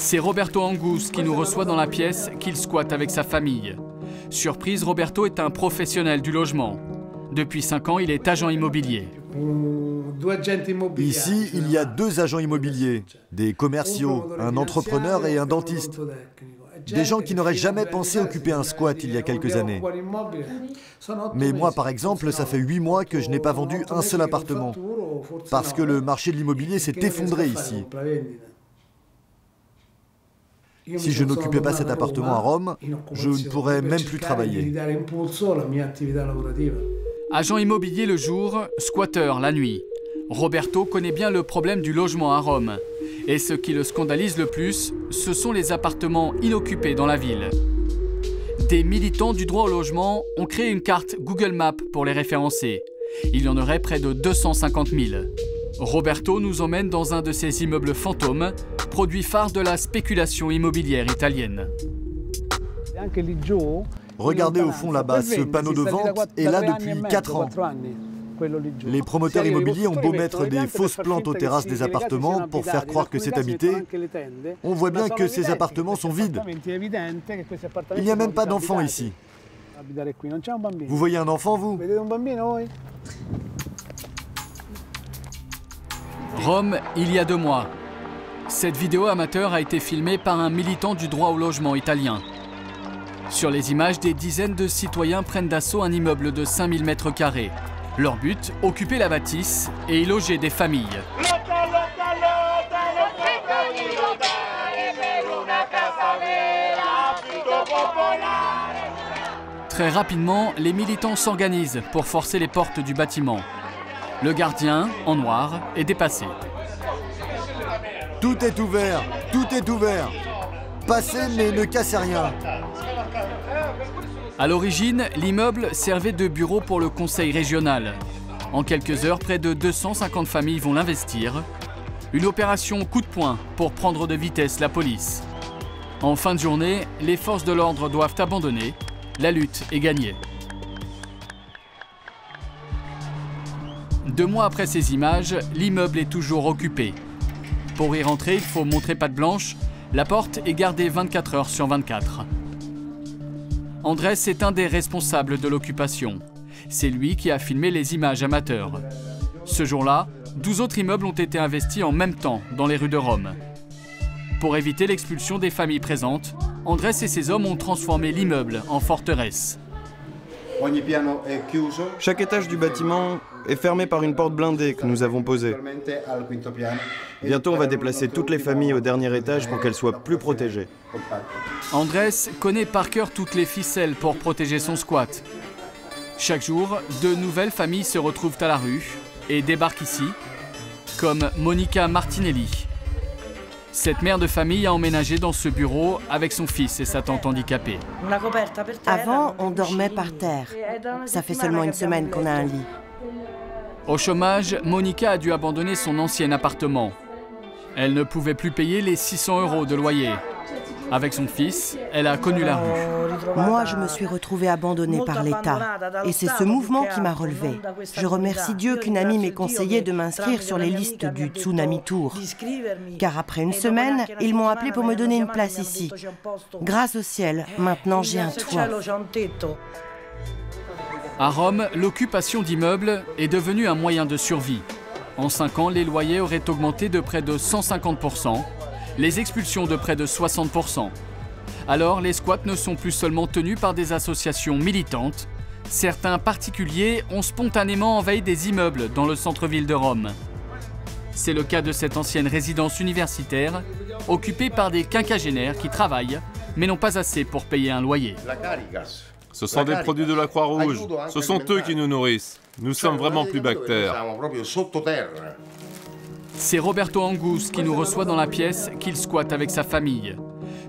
C'est Roberto Angus qui nous reçoit dans la pièce qu'il squatte avec sa famille. Surprise, Roberto est un professionnel du logement. Depuis 5 ans, il est agent immobilier. Ici, il y a 2 agents immobiliers, des commerciaux, un entrepreneur et un dentiste. Des gens qui n'auraient jamais pensé occuper un squat il y a quelques années. Mais moi, par exemple, ça fait 8 mois que je n'ai pas vendu un seul appartement. Parce que le marché de l'immobilier s'est effondré ici. Si je n'occupais pas cet appartement à Rome, je ne pourrais même plus travailler. Agent immobilier le jour, squatteur la nuit. Roberto connaît bien le problème du logement à Rome. Et ce qui le scandalise le plus, ce sont les appartements inoccupés dans la ville. Des militants du droit au logement ont créé une carte Google Maps pour les référencer. Il y en aurait près de 250 000. Roberto nous emmène dans un de ces immeubles fantômes, produit phare de la spéculation immobilière italienne. Regardez au fond là-bas, ce panneau de vente est là depuis 4 ans. Les promoteurs immobiliers ont beau mettre des fausses plantes aux terrasses des appartements pour faire croire que c'est habité. On voit bien que ces appartements sont vides. Il n'y a même pas d'enfants ici. Vous voyez un enfant, vous? Rome, il y a 2 mois. Cette vidéo amateur a été filmée par un militant du droit au logement italien. Sur les images, des dizaines de citoyens prennent d'assaut un immeuble de 5000 m². Leur but, occuper la bâtisse et y loger des familles. Très rapidement, les militants s'organisent pour forcer les portes du bâtiment. Le gardien, en noir, est dépassé. Tout est ouvert, tout est ouvert. Passez mais ne cassez rien. À l'origine, l'immeuble servait de bureau pour le conseil régional. En quelques heures, près de 250 familles vont l'investir. Une opération coup de poing pour prendre de vitesse la police. En fin de journée, les forces de l'ordre doivent abandonner. La lutte est gagnée. 2 mois après ces images, l'immeuble est toujours occupé. Pour y rentrer, il faut montrer patte blanche. La porte est gardée 24 heures sur 24. Andrés est un des responsables de l'occupation. C'est lui qui a filmé les images amateurs. Ce jour-là, 12 autres immeubles ont été investis en même temps dans les rues de Rome. Pour éviter l'expulsion des familles présentes, Andrés et ses hommes ont transformé l'immeuble en forteresse. Chaque étage du bâtiment est fermé par une porte blindée que nous avons posée. Bientôt, on va déplacer toutes les familles au dernier étage pour qu'elles soient plus protégées. Andrés connaît par cœur toutes les ficelles pour protéger son squat. Chaque jour, de nouvelles familles se retrouvent à la rue et débarquent ici, comme Monica Martinelli. Cette mère de famille a emménagé dans ce bureau avec son fils et sa tante handicapée. Avant, on dormait par terre. Ça fait seulement 1 semaine qu'on a un lit. Au chômage, Monica a dû abandonner son ancien appartement. Elle ne pouvait plus payer les 600 € de loyer. Avec son fils, elle a connu la rue. Moi, je me suis retrouvée abandonnée par l'État. Et c'est ce mouvement qui m'a relevée. Je remercie Dieu qu'une amie m'ait conseillé de m'inscrire sur les listes du Tsunami Tour. Car après 1 semaine, ils m'ont appelé pour me donner une place ici. Grâce au ciel, maintenant j'ai un toit. À Rome, l'occupation d'immeubles est devenue un moyen de survie. En 5 ans, les loyers auraient augmenté de près de 150%, les expulsions de près de 60%. Alors, les squats ne sont plus seulement tenus par des associations militantes. Certains particuliers ont spontanément envahi des immeubles dans le centre-ville de Rome. C'est le cas de cette ancienne résidence universitaire, occupée par des quinquagénaires qui travaillent, mais n'ont pas assez pour payer un loyer. Ce sont des produits de la Croix-Rouge. Ce sont eux qui nous nourrissent. Nous sommes vraiment plus bactères. C'est Roberto Angus qui nous reçoit dans la pièce qu'il squatte avec sa famille.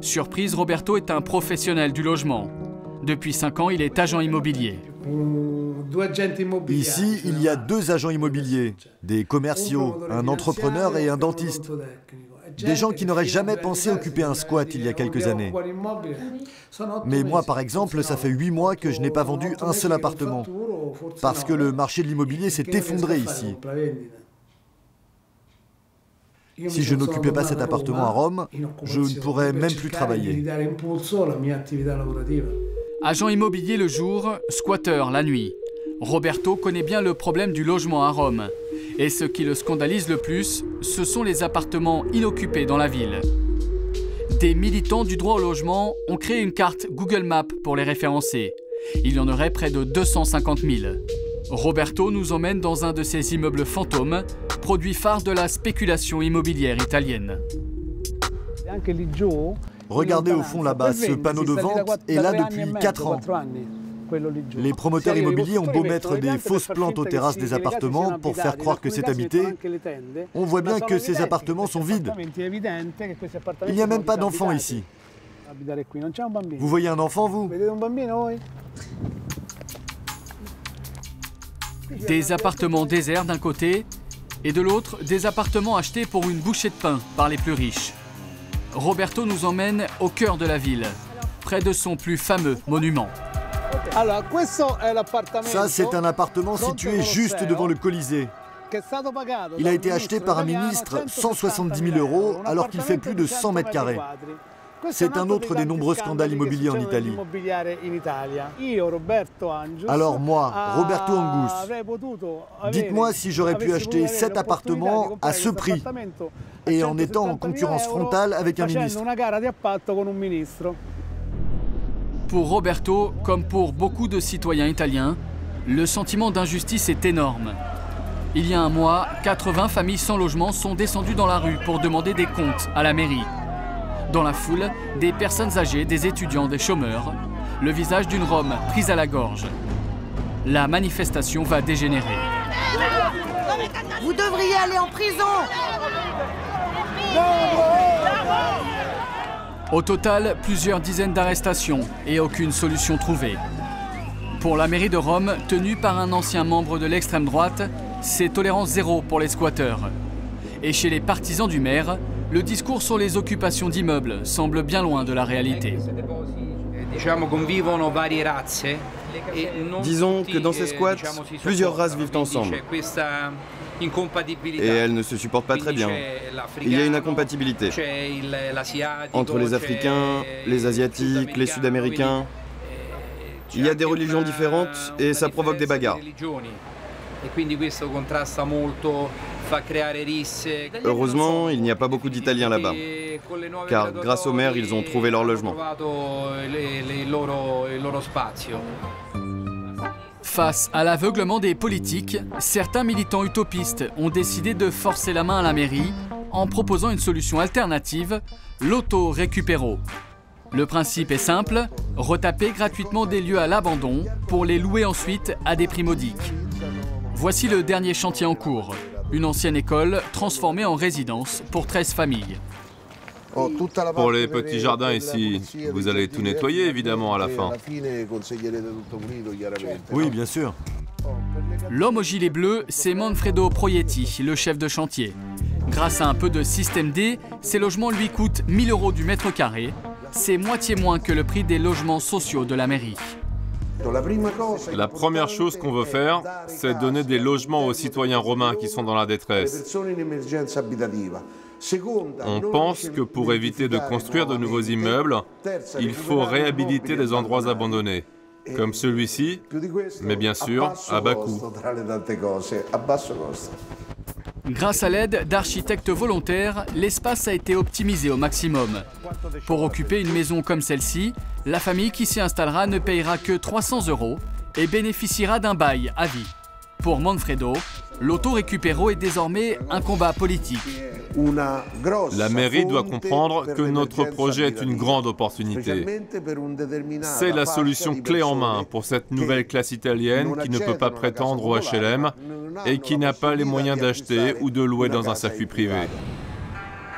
Surprise, Roberto est un professionnel du logement. Depuis 5 ans, il est agent immobilier. Ici, il y a 2 agents immobiliers, des commerciaux, un entrepreneur et un dentiste. Des gens qui n'auraient jamais pensé occuper un squat il y a quelques années. Mais moi, par exemple, ça fait 8 mois que je n'ai pas vendu un seul appartement. Parce que le marché de l'immobilier s'est effondré ici. Si je n'occupais pas cet appartement à Rome, je ne pourrais même plus travailler. Agent immobilier le jour, squatteur la nuit. Roberto connaît bien le problème du logement à Rome. Et ce qui le scandalise le plus, ce sont les appartements inoccupés dans la ville. Des militants du droit au logement ont créé une carte Google Maps pour les référencer. Il y en aurait près de 250 000. Roberto nous emmène dans un de ces immeubles fantômes, produit phare de la spéculation immobilière italienne. Regardez au fond là-bas, ce panneau de vente est là depuis 4 ans. Les promoteurs immobiliers ont beau mettre des fausses plantes aux terrasses des appartements pour faire croire que c'est habité. On voit bien que ces appartements sont vides. Il n'y a même pas d'enfants ici. Vous voyez un enfant, vous? Des appartements déserts d'un côté et de l'autre, des appartements achetés pour une bouchée de pain par les plus riches. Roberto nous emmène au cœur de la ville, près de son plus fameux monument. Ça, c'est un appartement situé juste devant le Colisée. Il a été acheté par un ministre 170 000 € alors qu'il fait plus de 100 mètres carrés. C'est un autre des nombreux scandales immobiliers en Italie. Alors moi, Roberto Angus, dites-moi si j'aurais pu acheter cet appartement à ce prix et en étant en concurrence frontale avec un ministre. Pour Roberto, comme pour beaucoup de citoyens italiens, le sentiment d'injustice est énorme. Il y a un mois, 80 familles sans logement sont descendues dans la rue pour demander des comptes à la mairie. Dans la foule, des personnes âgées, des étudiants, des chômeurs, le visage d'une Rome prise à la gorge. La manifestation va dégénérer. Vous devriez aller en prison! Au total, plusieurs dizaines d'arrestations et aucune solution trouvée. Pour la mairie de Rome, tenue par un ancien membre de l'extrême droite, c'est tolérance zéro pour les squatteurs. Et chez les partisans du maire, le discours sur les occupations d'immeubles semble bien loin de la réalité. Disons que dans ces squats, plusieurs races vivent ensemble. Et elles ne se supportent pas très bien. Il y a une incompatibilité entre les Africains, les Asiatiques, les Sud-Américains. Il y a des religions différentes et ça provoque des bagarres. Heureusement, il n'y a pas beaucoup d'Italiens là-bas, car grâce au maire, ils ont trouvé leur logement. Face à l'aveuglement des politiques, certains militants utopistes ont décidé de forcer la main à la mairie en proposant une solution alternative, l'auto-récupéro. Le principe est simple, retaper gratuitement des lieux à l'abandon pour les louer ensuite à des prix modiques. Voici le dernier chantier en cours, une ancienne école transformée en résidence pour 13 familles. Pour les petits jardins ici, vous allez tout nettoyer évidemment à la fin. Oui, bien sûr. L'homme au gilet bleu, c'est Manfredo Proietti, le chef de chantier. Grâce à un peu de système D, ces logements lui coûtent 1 000 € du mètre carré. C'est moitié moins que le prix des logements sociaux de la mairie. La première chose qu'on veut faire, c'est donner des logements aux citoyens romains qui sont dans la détresse. On pense que pour éviter de construire de nouveaux immeubles, il faut réhabiliter des endroits abandonnés, comme celui-ci, mais bien sûr à bas coût. Grâce à l'aide d'architectes volontaires, l'espace a été optimisé au maximum. Pour occuper une maison comme celle-ci, la famille qui s'y installera ne payera que 300 € et bénéficiera d'un bail à vie. Pour Manfredo, l'auto-récupéro est désormais un combat politique. La mairie doit comprendre que notre projet est une grande opportunité. C'est la solution clé en main pour cette nouvelle classe italienne qui ne peut pas prétendre au HLM et qui n'a pas les moyens d'acheter ou de louer dans un circuit privé.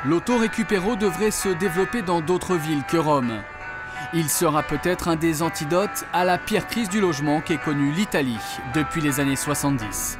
L'auto-récupéro devrait se développer dans d'autres villes que Rome. Il sera peut-être un des antidotes à la pire crise du logement qu'ait connue l'Italie depuis les années 70.